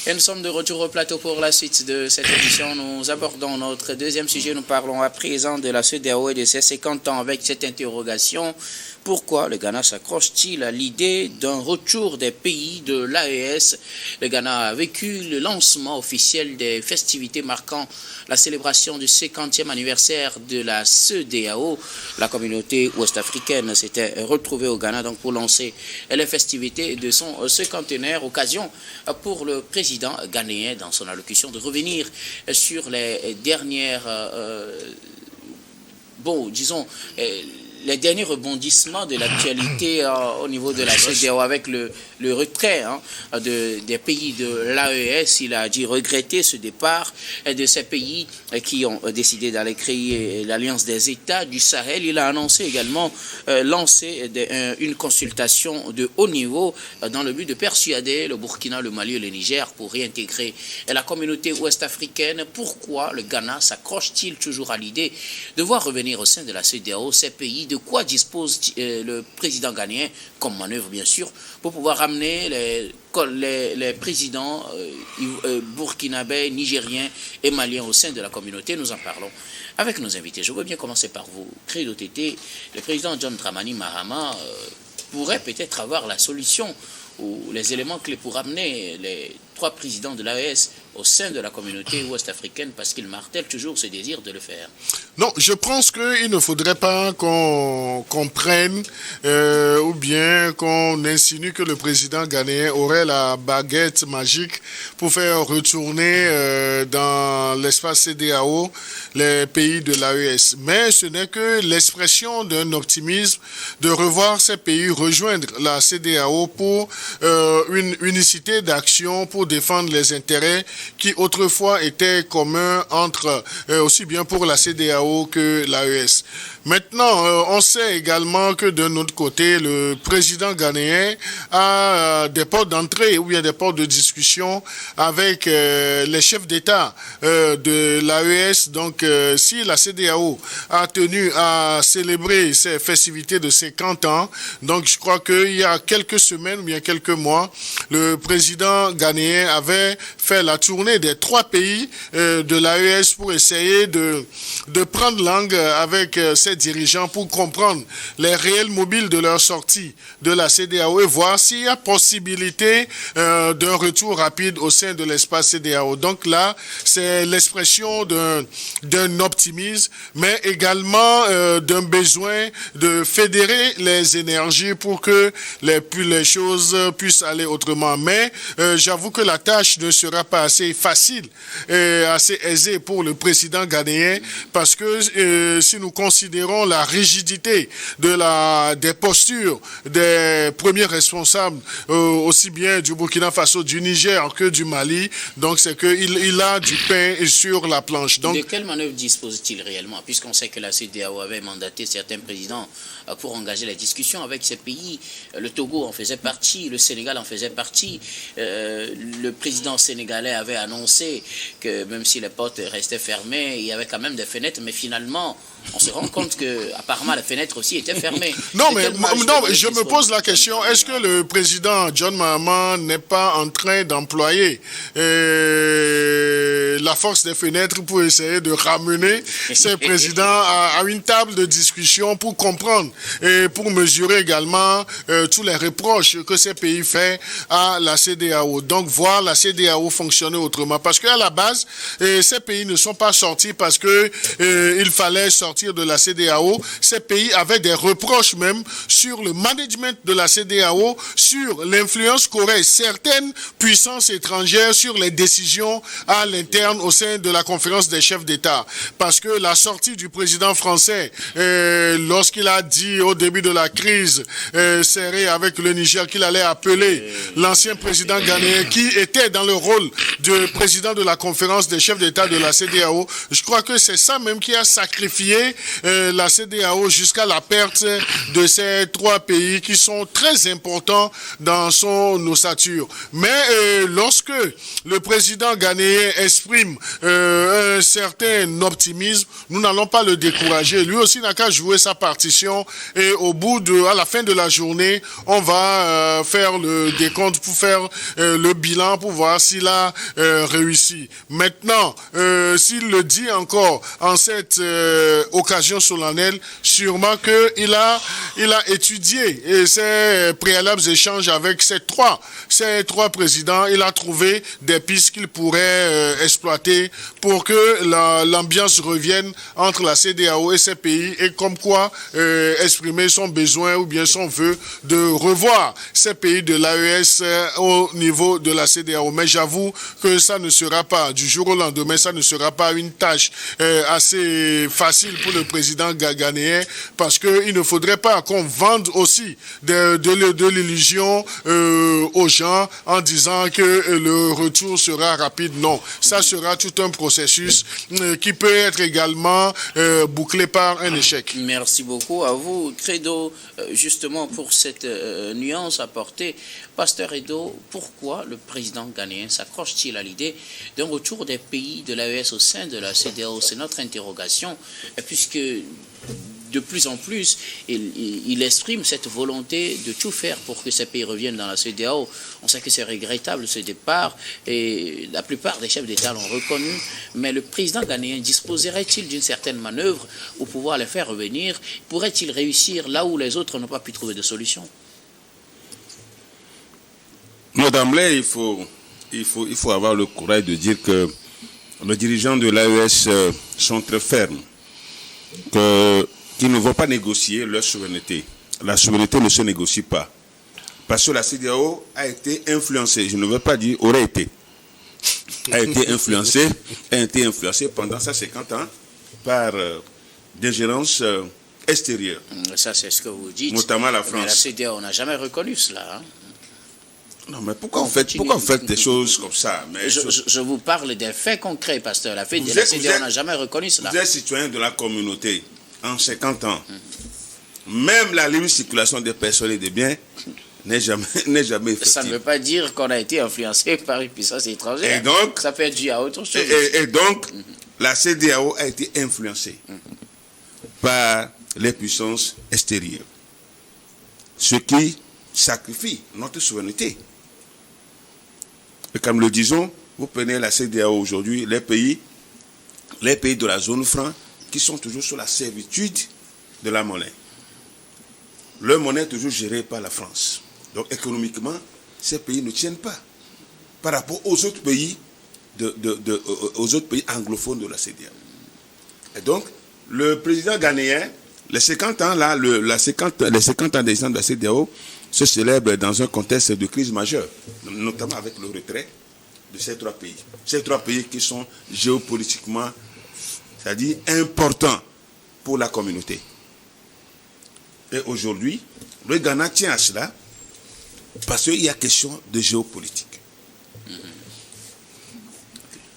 Et nous sommes de retour au plateau pour la suite de cette émission. Nous abordons notre deuxième sujet. Nous parlons à présent de la CEDEAO et de ses 50 ans avec cette interrogation. Pourquoi le Ghana s'accroche-t-il à l'idée d'un retour des pays de l'AES? Le Ghana a vécu le lancement officiel des festivités marquant la célébration du 50e anniversaire de la CEDEAO. La communauté ouest-africaine s'était retrouvée au Ghana donc pour lancer les festivités de son cinquantenaire. Occasion pour le président ghanéen, dans son allocution, de revenir sur les dernières... les derniers rebondissements de l'actualité au niveau de la CEDEAO avec le retrait des pays de l'AES. Il a dit regretter ce départ de ces pays qui ont décidé d'aller créer l'Alliance des États du Sahel. Il a annoncé également lancer une consultation de haut niveau dans le but de persuader le Burkina, le Mali et le Niger pour réintégrer la communauté ouest-africaine. Pourquoi le Ghana s'accroche-t-il toujours à l'idée de voir revenir au sein de la CEDEAO ces pays? De quoi dispose le président ghanéen comme manœuvre, bien sûr, pour pouvoir ramener les présidents burkinabés, nigériens et maliens au sein de la communauté? Nous en parlons avec nos invités. Je veux bien commencer par vous. Credo Tété, le président John Dramani Mahama pourrait peut-être avoir la solution ou les éléments clés pour amener les trois présidents de l'AES au sein de la communauté ouest-africaine, parce qu'il martèle toujours ce désir de le faire. Non, je pense qu'il ne faudrait pas qu'on prenne ou bien qu'on insinue que le président ghanéen aurait la baguette magique pour faire retourner dans l'espace CEDEAO les pays de l'AES. Mais ce n'est que l'expression d'un optimisme de revoir ces pays rejoindre la CEDEAO pour une unicité d'action pour défendre les intérêts qui autrefois étaient communs entre aussi bien pour la CEDEAO que l'AES. Maintenant, on sait également que de notre côté, le président ghanéen a des portes d'entrée ou bien des portes de discussion avec les chefs d'État de l'AES. Donc, si la CEDEAO a tenu à célébrer ses festivités de 50 ans, donc je crois qu'il y a quelques semaines ou bien quelques mois, le président ghanéen avait fait la tournée des 3 pays de l'AES pour essayer de prendre langue avec ces dirigeants pour comprendre les réels mobiles de leur sortie de la CEDEAO et voir s'il y a possibilité d'un retour rapide au sein de l'espace CEDEAO. Donc là, c'est l'expression d'un optimisme, mais également d'un besoin de fédérer les énergies pour que les choses puissent aller autrement. Mais j'avoue que la tâche ne sera pas assez facile et assez aisée pour le président ghanéen, parce que si nous considérons la rigidité des postures des premiers responsables, aussi bien du Burkina Faso, du Niger que du Mali, donc c'est qu'il a du pain sur la planche. Donc, de quelle manœuvre dispose-t-il réellement, puisqu'on sait que la CEDEAO avait mandaté certains présidents pour engager les discussions avec ces pays? Le Togo en faisait partie, le Sénégal en faisait partie. Le président sénégalais avait annoncé que même si les portes restaient fermées, il y avait quand même des fenêtres, mais finalement, on se rend compte que apparemment les fenêtres aussi étaient fermées. Non, mais je me pose la question, est-ce que le président John Mahama n'est pas en train d'employer la force des fenêtres pour essayer de ramener ces présidents à une table de discussion pour comprendre et pour mesurer également tous les reproches que ces pays font à la CEDEAO. Donc voir la CEDEAO fonctionner autrement. Parce qu'à la base, ces pays ne sont pas sortis parce que il fallait sortir de la CEDEAO. Ces pays avaient des reproches même sur le management de la CEDEAO, sur l'influence qu'auraient certaines puissances étrangères sur les décisions à l'interne au sein de la conférence des chefs d'État. Parce que la sortie du président français, lorsqu'il a dit au début de la crise serrée avec le Niger qu'il allait appeler l'ancien président ghanéen qui était dans le rôle du président de la conférence des chefs d'État de la CEDEAO. Je crois que c'est ça même qui a sacrifié la CEDEAO jusqu'à la perte de ces 3 pays qui sont très importants dans son ossature. Mais lorsque le président ghanéen exprime un certain optimisme, nous n'allons pas le décourager. Lui aussi n'a qu'à jouer sa partition et à la fin de la journée, on va faire le décompte pour faire le bilan pour voir s'il a réussi. Maintenant, s'il le dit encore en cette occasion solennelle, sûrement qu'il a étudié ces préalables échanges avec ces trois présidents. Il a trouvé des pistes qu'il pourrait exploiter pour que l'ambiance revienne entre la CEDEAO et ces pays et comme quoi exprimer son besoin ou bien son vœu de revoir ces pays de l'AES au niveau de la CEDEAO. Mais j'avoue que ça ne sera pas du jour au lendemain, ça ne sera pas une tâche assez facile pour le président ghanéen parce qu'il ne faudrait pas qu'on vende aussi de l'illusion aux gens en disant que le retour sera rapide. Non, ça sera tout un processus qui peut être également bouclé par un échec. Merci beaucoup à vous, Credo, justement pour cette nuance apportée. Pasteur Edo, pourquoi le président ghanéen s'accroche-t-il à l'idée d'un retour des pays de l'AES au sein de la CEDEAO? C'est notre interrogation, puisque de plus en plus, il exprime cette volonté de tout faire pour que ces pays reviennent dans la CEDEAO. On sait que c'est regrettable ce départ et la plupart des chefs d'État l'ont reconnu. Mais le président ghanéen disposerait-il d'une certaine manœuvre pour pouvoir les faire revenir? Pourrait-il réussir là où les autres n'ont pas pu trouver de solution? Non, d'emblée, il faut avoir le courage de dire que les dirigeants de l'AES sont très fermes, qu'ils ne vont pas négocier leur souveraineté. La souveraineté ne se négocie pas. Parce que la CEDEAO a été influencée, je ne veux pas dire aurait été, a été influencée pendant 150 ans par d'ingérence extérieure. Ça, c'est ce que vous dites. Notamment la France. Mais la CEDEAO n'a jamais reconnu cela. Hein? Non, mais pourquoi vous faites des choses comme ça? Mais je vous parle des faits concrets, pasteur. La CEDEAO n'a jamais reconnu cela. Vous êtes citoyen de la communauté en 50 ans. Même la libre circulation des personnes et des biens n'est jamais effective. Ça ne veut pas dire qu'on a été influencé par une puissance étrangère. Et donc, ça peut être dû à autre chose. Et donc, la CEDEAO a été influencée par les puissances extérieures. Ce qui sacrifie notre souveraineté. Et comme le disons, vous prenez la CEDEAO aujourd'hui, les pays de la zone franc qui sont toujours sous la servitude de la monnaie. Leur monnaie est toujours gérée par la France. Donc économiquement, ces pays ne tiennent pas par rapport aux autres pays, aux autres pays anglophones de la CEDEAO. Et donc, le président ghanéen, les 50 ans là, les 50 ans d'existence de la CEDEAO se célèbrent dans un contexte de crise majeure, notamment avec le retrait de ces 3 pays. Ces 3 pays qui sont géopolitiquement, c'est-à-dire importants pour la communauté. Et aujourd'hui, le Ghana tient à cela parce qu'il y a question de géopolitique.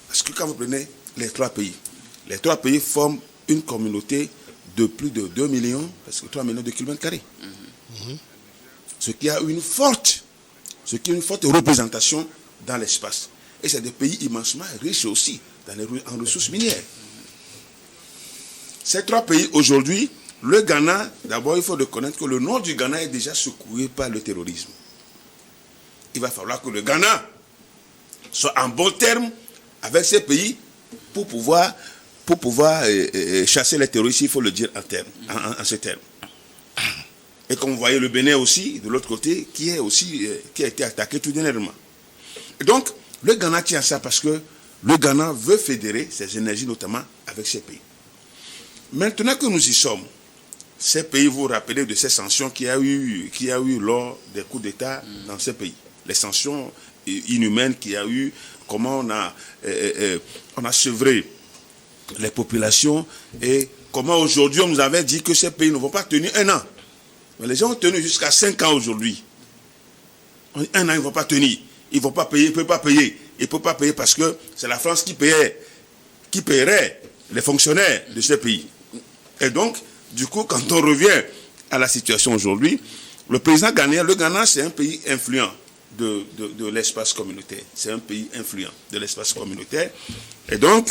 Parce que quand vous prenez les 3 pays forment une communauté de plus de 2 millions, parce que 3 millions de kilomètres carrés. Ce qui a une forte représentation dans l'espace. Et c'est des pays immensement riches aussi en ressources minières. Ces 3 pays aujourd'hui, le Ghana, d'abord il faut reconnaître que le nord du Ghana est déjà secoué par le terrorisme. Il va falloir que le Ghana soit en bon terme avec ces pays pour pouvoir chasser les terroristes, il faut le dire en ces termes. Et comme vous voyez, le Bénin aussi, de l'autre côté, qui a été attaqué tout dernièrement. Et donc, le Ghana tient à ça parce que le Ghana veut fédérer ses énergies, notamment avec ces pays. Maintenant que nous y sommes, ces pays, vous vous rappelez de ces sanctions qu'il y a eu lors des coups d'État dans ces pays. Les sanctions inhumaines qu'il y a eu, comment on a sevré les populations et comment aujourd'hui on nous avait dit que ces pays ne vont pas tenir 1 an. Mais les gens ont tenu jusqu'à 5 ans aujourd'hui. 1 an, ils ne vont pas tenir. Ils ne vont pas payer, ils ne peuvent pas payer. il ne peut pas payer parce que c'est la France qui paierait les fonctionnaires de ce pays. Et donc, du coup, quand on revient à la situation aujourd'hui, le président ghanéen, le Ghana, c'est un pays influent de l'espace communautaire. C'est un pays influent de l'espace communautaire. Et donc,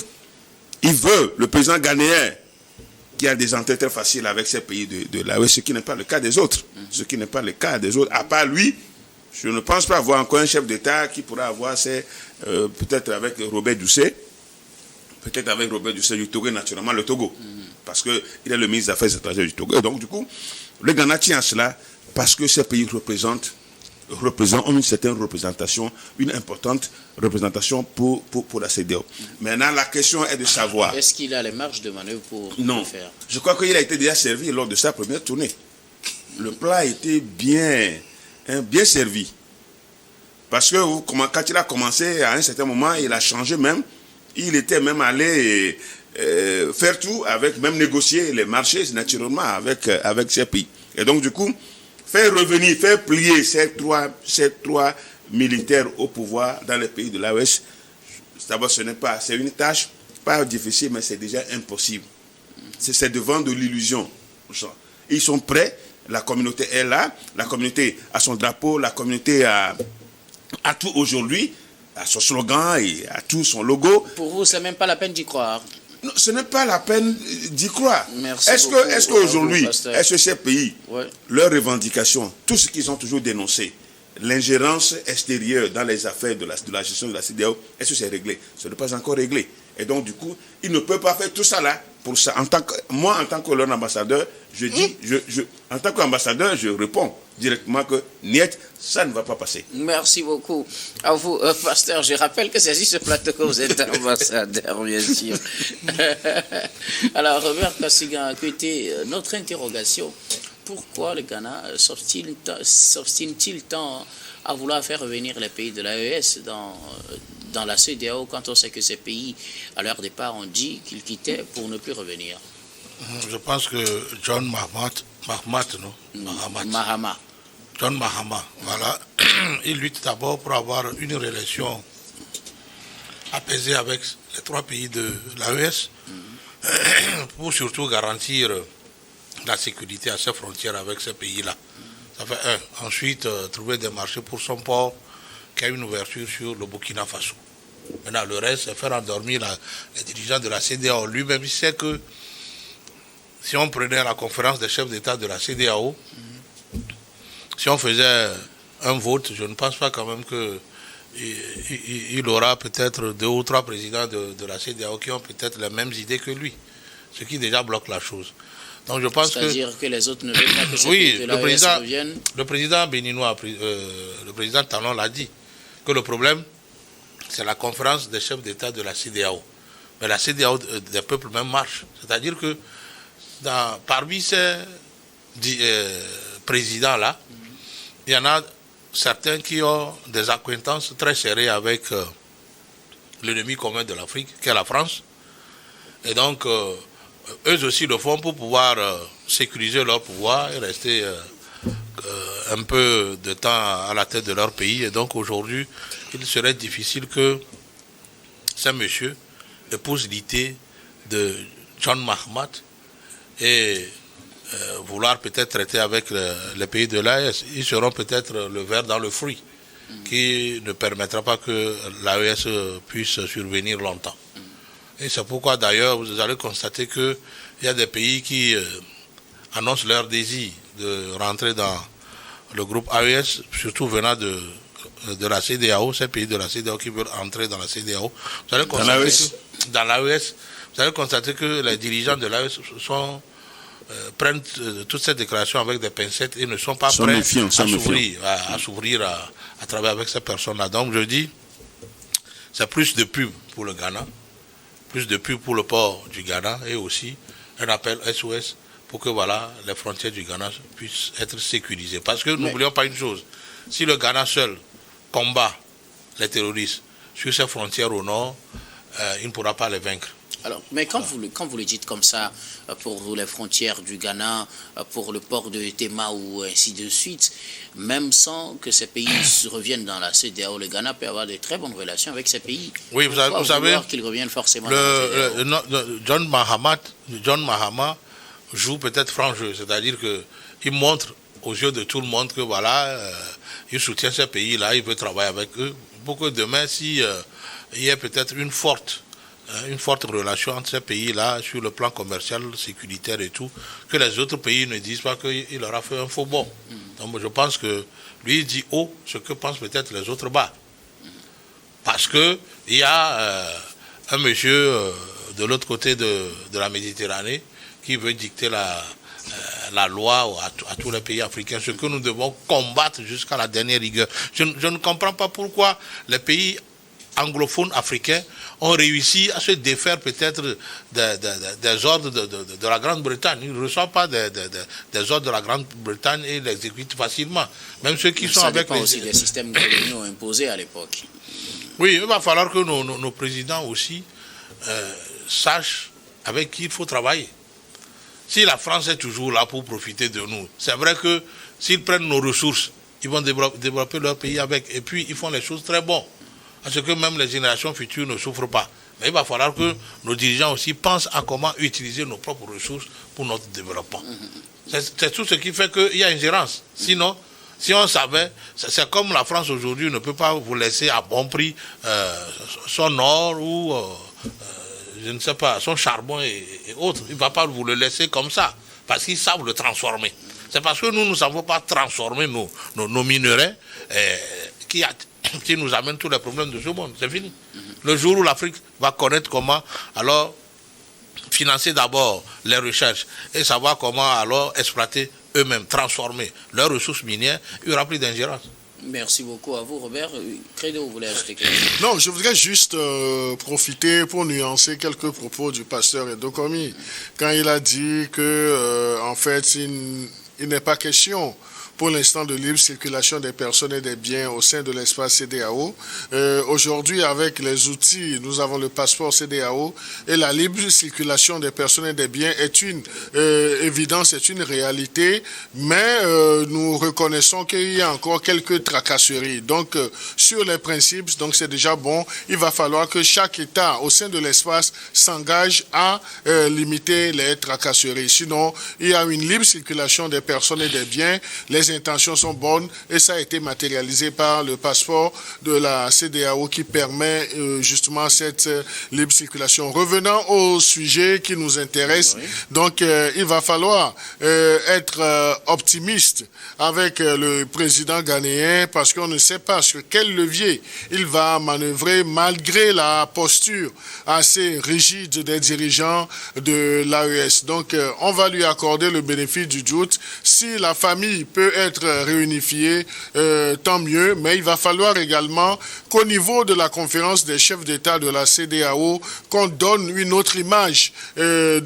il veut, le président ghanéen, qui a des entrées très faciles avec ces pays de l'AOS, ce qui n'est pas le cas des autres. Ce qui n'est pas le cas des autres. À part lui, je ne pense pas avoir encore un chef d'État qui pourra avoir peut-être avec Robert Doucet, peut-être avec Robert Doucet du Togo, naturellement le Togo, parce qu'il est le ministre des Affaires étrangères du Togo. Et donc, du coup, le Ghana tient à cela parce que ces pays ont une certaine représentation, une importante représentation pour la CEDEAO. Maintenant, la question est de savoir... Est-ce qu'il a les marges de manœuvre pour le faire? Je crois qu'il a été déjà servi lors de sa première tournée. Le plat a été bien servi. Parce que quand il a commencé, à un certain moment, il a changé même. Il était même allé faire tout, même négocier les marchés naturellement avec ces pays. Et donc, du coup, faire plier ces trois militaires au pouvoir dans les pays de l'AOS, d'abord, c'est une tâche pas difficile, mais c'est déjà impossible. C'est devant de l'illusion. Ils sont prêts, la communauté est là, la communauté a son drapeau, la communauté a tout aujourd'hui, à son slogan et à tout son logo. Pour vous, c'est même pas la peine d'y croire. Non, ce n'est pas la peine d'y croire. Est-ce qu'aujourd'hui, est-ce que ces pays, leurs revendications, tout ce qu'ils ont toujours dénoncé, l'ingérence extérieure dans les affaires de la gestion de la CEDEAO, est-ce que c'est réglé? Ce n'est pas encore réglé. Et donc, du coup, ils ne peuvent pas faire tout ça là. Pour ça, moi, en tant que leur ambassadeur, je dis, en tant qu'ambassadeur, je réponds directement que niet, ça ne va pas passer. Merci beaucoup à vous, pasteur. Je rappelle que c'est sur ce plateau que vous êtes ambassadeur, bien sûr. Alors, Robert Kassiga, écoutez, notre interrogation, pourquoi le Ghana s'obstine-t-il tant à vouloir faire revenir les pays de l'AES dans la CEDEAO quand on sait que ces pays, à leur départ, ont dit qu'ils quittaient pour ne plus revenir? Je pense que John Mahama, voilà, il lutte d'abord pour avoir une relation apaisée avec les trois pays de l'AES, pour surtout garantir la sécurité à ses frontières avec ces pays-là. Ça fait un. Ensuite, trouver des marchés pour son port, qui a une ouverture sur le Burkina Faso. Maintenant, le reste, c'est faire endormir les dirigeants de la CEDEAO. Lui-même, il sait que si on prenait la conférence des chefs d'État de la CEDEAO, si on faisait un vote, je ne pense pas quand même qu'il aura peut-être 2 ou 3 présidents de la CEDEAO qui ont peut-être les mêmes idées que lui, ce qui déjà bloque la chose. Donc je pense c'est-à-dire que les autres ne veulent pas que ces pays de l'AES reviennent. Le président béninois, le président Talon l'a dit, que le problème, c'est la conférence des chefs d'État de la CEDEAO. Mais la CEDEAO des peuples même marche. C'est-à-dire que parmi ces présidents-là, il y en a certains qui ont des acquaintances très serrées avec l'ennemi commun de l'Afrique, qui est la France. Et donc, eux aussi le font pour pouvoir sécuriser leur pouvoir et rester un peu de temps à la tête de leur pays. Et donc aujourd'hui, il serait difficile que ces messieurs épousent l'idée de John Mahama et vouloir peut-être traiter avec les pays de l'AES. Ils seront peut-être le ver dans le fruit, qui ne permettra pas que l'AES puisse survenir longtemps. Et c'est pourquoi d'ailleurs vous allez constater qu'il y a des pays qui annoncent leur désir de rentrer dans le groupe AES, surtout venant de la CEDEAO, ces pays de la CEDEAO qui veulent entrer dans la CEDEAO. Vous allez constater dans l'AES, vous allez constater que les dirigeants de l'AES prennent toutes ces déclarations avec des pincettes et ne sont pas prêts à s'ouvrir à travers avec ces personnes-là. Donc je dis, c'est plus de pub pour le Ghana, plus de pub pour le port du Ghana et aussi un appel SOS pour que voilà, les frontières du Ghana puissent être sécurisées. Parce que n'oublions pas une chose, si le Ghana seul combat les terroristes sur ses frontières au nord, il ne pourra pas les vaincre. Alors, mais quand vous le dites comme ça, pour les frontières du Ghana, pour le port de Tema ou ainsi de suite, même sans que ces pays reviennent dans la CEDEAO, le Ghana peut avoir de très bonnes relations avec ces pays. Oui, vous savez, qu'ils reviennent forcément dans la CEDEAO. John Mahama joue peut-être franc jeu, c'est-à-dire qu'il montre aux yeux de tout le monde que voilà, il soutient ces pays-là, il veut travailler avec eux. Pour que demain, il y ait peut-être une forte relation entre ces pays-là sur le plan commercial, sécuritaire et tout, que les autres pays ne disent pas qu'il leur a fait un faux bond. Donc je pense que lui il dit haut ce que pensent peut-être les autres bas. Parce qu'il y a un monsieur de l'autre côté de la Méditerranée qui veut dicter la loi à tous les pays africains, ce que nous devons combattre jusqu'à la dernière rigueur. Je ne comprends pas pourquoi les pays anglophones africains ont réussi à se défaire peut-être des ordres de la Grande-Bretagne. Ils ne reçoivent pas des ordres de la Grande-Bretagne et l'exécutent facilement. Même ceux qui sont avec les... aussi des systèmes coloniaux imposés à l'époque. Oui, il va falloir que nos présidents aussi sachent avec qui il faut travailler. Si la France est toujours là pour profiter de nous, c'est vrai que s'ils prennent nos ressources, ils vont développer leur pays avec. Et puis, ils font les choses très bon. Parce que même les générations futures ne souffrent pas. Mais il va falloir que nos dirigeants aussi pensent à comment utiliser nos propres ressources pour notre développement. C'est tout ce qui fait qu'il y a ingérence. Sinon, si on savait, c'est comme la France aujourd'hui ne peut pas vous laisser à bon prix son or ou, je ne sais pas, son charbon et autres. Il ne va pas vous le laisser comme ça, parce qu'ils savent le transformer. C'est parce que nous ne savons pas transformer nos minerais qui nous amène tous les problèmes de ce monde. C'est fini. Le jour où l'Afrique va connaître comment, alors, financer d'abord les recherches et savoir comment, alors, exploiter eux-mêmes, transformer leurs ressources minières, il n'y aura plus d'ingérence. Merci beaucoup à vous, Robert. Credo, vous voulez ajouter quelque chose? Non, je voudrais juste profiter pour nuancer quelques propos du pasteur Edokomi. Quand il a dit que, en fait, il n'est pas question pour l'instant de libre circulation des personnes et des biens au sein de l'espace CEDEAO. Aujourd'hui, avec les outils, nous avons le passeport CEDEAO et la libre circulation des personnes et des biens est une évidence, est une réalité, mais nous reconnaissons qu'il y a encore quelques tracasseries. Donc, sur les principes, donc c'est déjà bon. Il va falloir que chaque État au sein de l'espace s'engage à limiter les tracasseries. Sinon, il y a une libre circulation des personnes et des biens. Les intentions sont bonnes et ça a été matérialisé par le passeport de la CEDEAO qui permet justement cette libre circulation. Revenant au sujet qui nous intéresse, oui. Donc il va falloir être optimiste avec le président ghanéen parce qu'on ne sait pas sur quel levier il va manœuvrer malgré la posture assez rigide des dirigeants de l'AES. Donc on va lui accorder le bénéfice du doute. Si la famille peut être réunifiée, tant mieux, mais il va falloir également qu'au niveau de la conférence des chefs d'État de la CEDEAO, qu'on donne une autre image des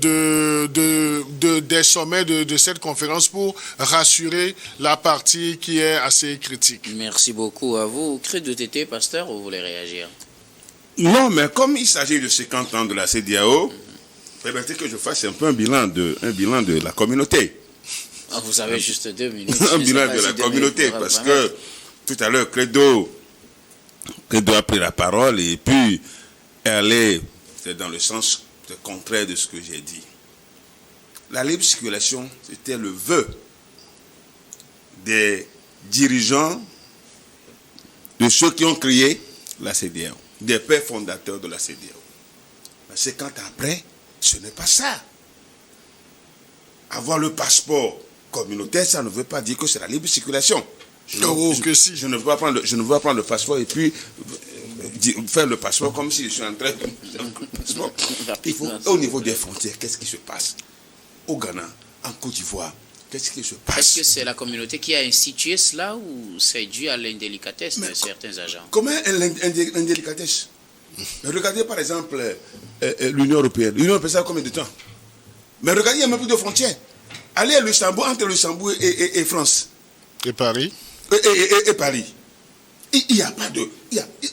sommets de cette conférence pour rassurer la partie qui est assez critique. Merci beaucoup à vous. Credo Tété, pasteur, vous voulez réagir? Non, mais comme il s'agit de 50 ans de la CEDEAO, permettez que je fasse un peu un bilan de la communauté. Ah, vous avez juste 2 minutes. Un bilan de la communauté, parce que tout à l'heure, Credo a pris la parole et puis elle est dans le sens contraire de ce que j'ai dit. La libre circulation, c'était le vœu des dirigeants de ceux qui ont créé la CEDEAO, des pères fondateurs de la CEDEAO. Mais 50 ans après, ce n'est pas ça. Avoir le passeport communautaire, ça ne veut pas dire que c'est la libre circulation. Je ne veux pas prendre le passeport et puis faire le passeport comme si je suis en train de... Au niveau des frontières, qu'est-ce qui se passe? Au Ghana, en Côte d'Ivoire, qu'est-ce qui se passe? Est-ce que c'est la communauté qui a institué cela ou c'est dû à l'indélicatesse de certains agents? Comment l'indélicatesse? Regardez par exemple l'Union européenne. L'Union européenne, ça a combien de temps? Mais regardez, il n'y a même plus de frontières. Allez à Luxembourg, entre Luxembourg et France. Et Paris. Et Paris.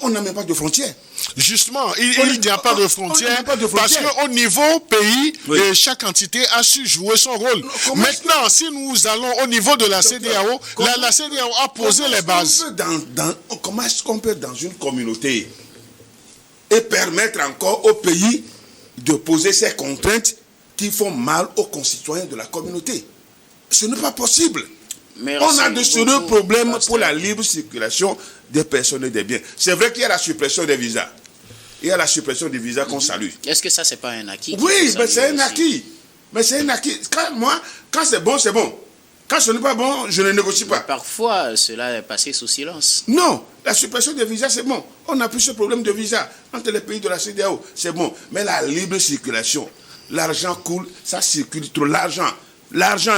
On n'a même pas de frontières. Justement, il n'y a pas de frontières parce qu'au niveau pays, chaque entité a su jouer son rôle. Maintenant, si nous allons au niveau de la CEDEAO, la CEDEAO a posé les bases. Comment est-ce qu'on peut dans une communauté et permettre encore au pays de poser ces contraintes qui font mal aux concitoyens de la communauté? Ce n'est pas possible. Merci on a de sérieux problèmes Pasteur. pour la libre circulation des personnes et des biens. C'est vrai qu'il y a la suppression des visas. Il y a la suppression des visas qu'on salue. Est-ce que ça, c'est pas un acquis? Oui, mais c'est un acquis. Mais c'est un acquis. Quand c'est bon, c'est bon. Quand ce n'est pas bon, je ne négocie pas. Parfois, cela est passé sous silence. Non, la suppression des visas, c'est bon. On n'a plus ce problème de visa entre les pays de la CEDEAO. C'est bon. Mais la libre circulation, l'argent coule, ça circule trop. L'argent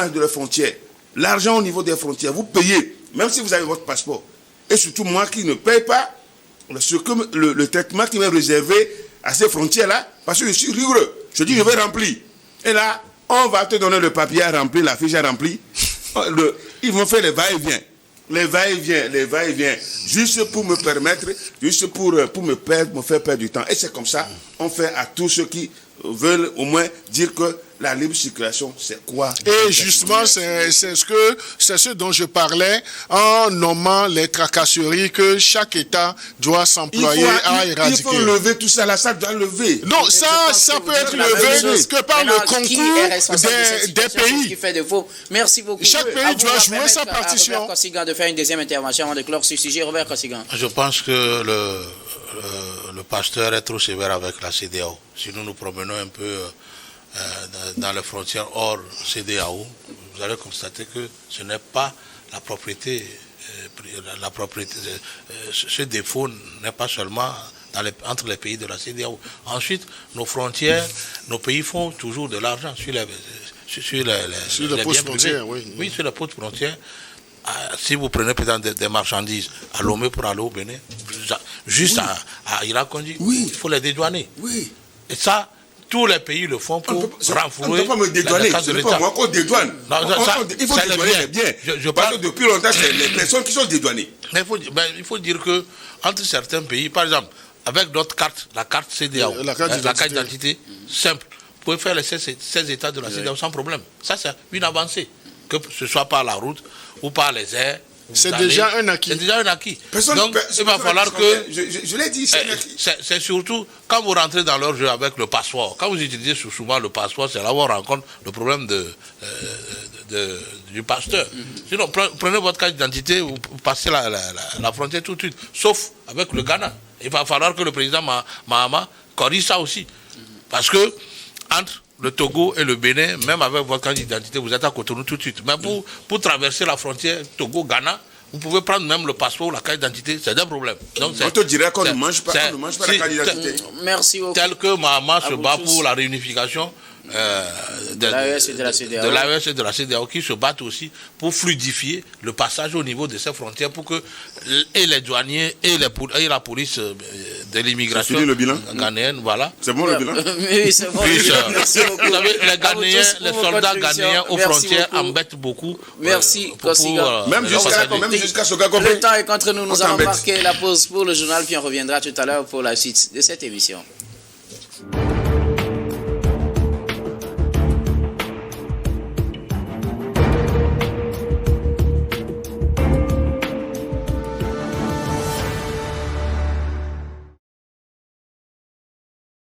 est de la frontière. L'argent au niveau des frontières, vous payez, même si vous avez votre passeport. Et surtout moi qui ne paye pas le traitement qui m'est réservé à ces frontières-là, parce que je suis rigoureux. Je dis, je vais remplir. Et là, on va te donner le papier à remplir, la fiche à remplir. Ils vont faire les va-et-vient. Les va-et-vient, juste pour me permettre, juste pour me faire perdre du temps. Et c'est comme ça, on fait à tous ceux qui veulent au moins dire que la libre circulation, c'est quoi? Et justement, c'est ce dont je parlais en nommant les tracasseries que chaque État doit s'employer à éradiquer. Il faut lever tout ça là, ça doit lever. Non, ça peut être levé que par le concours des pays. Qui fait de faux. Merci beaucoup. Chaque pays doit jouer sa partition. Robert Kosigan de faire une deuxième intervention avant de clore ce sujet. Robert Kosigan. Je pense que le pasteur est trop sévère avec la CEDEAO. Si nous nous promenons un peu dans les frontières hors CEDEAO, vous allez constater que ce n'est pas la propriété. Ce défaut n'est pas seulement entre les pays de la CEDEAO. Ensuite, nos frontières, nos pays font toujours de l'argent sur les postes frontières. Oui, sur les postes frontières. Si vous prenez par exemple des marchandises à Lomé pour aller au Bénin, juste à Irakondi, il faut les dédouaner. Oui. Et ça, tous les pays le font pour renfouer. On ne peut pas me dédouaner, ce n'est pas moi qu'on dédouane. Il faut dédouaner les biens. Parce que depuis longtemps, c'est les personnes qui sont dédouanées. Mais il faut dire que entre certains pays, par exemple, avec notre carte, la carte CEDEAO, la carte d'identité simple, vous pouvez faire les 16 États de la CEDEAO sans problème. Ça, c'est une avancée. Que ce soit par la route ou par les airs. C'est déjà un acquis. C'est déjà un acquis. Donc, il va falloir que... Je l'ai dit, c'est un acquis. C'est surtout quand vous rentrez dans leur jeu avec le passeport. Quand vous utilisez souvent le passeport, c'est là où on rencontre le problème du pasteur. Sinon, prenez votre carte d'identité, vous passez la frontière tout de suite. Sauf avec le Ghana. Il va falloir que le président Mahama corrige ça aussi. Parce que, entre le Togo et le Bénin, même avec votre carte d'identité, vous êtes à Cotonou tout de suite. Mais pour traverser la frontière Togo-Ghana, vous pouvez prendre même le passeport ou la carte d'identité, c'est un problème. Donc, on te dirait qu'on ne mange pas la carte d'identité. Merci beaucoup. Tel que Mahama se bat pour la réunification de l'AES et de la CEDEAO, qui se battent aussi pour fluidifier le passage au niveau de ces frontières pour que et les douaniers et la police de l'immigration ghanéenne, voilà. C'est bon le bilan? Oui, c'est bon. Merci beaucoup. Vous savez, les Ghanéens, les soldats ghanéens aux frontières embêtent beaucoup. Merci, Kosigan. Même jusqu'à ce gars. Le temps est contre nous. Nous allons marquer la pause pour le journal, puis on reviendra tout à l'heure pour la suite de cette émission.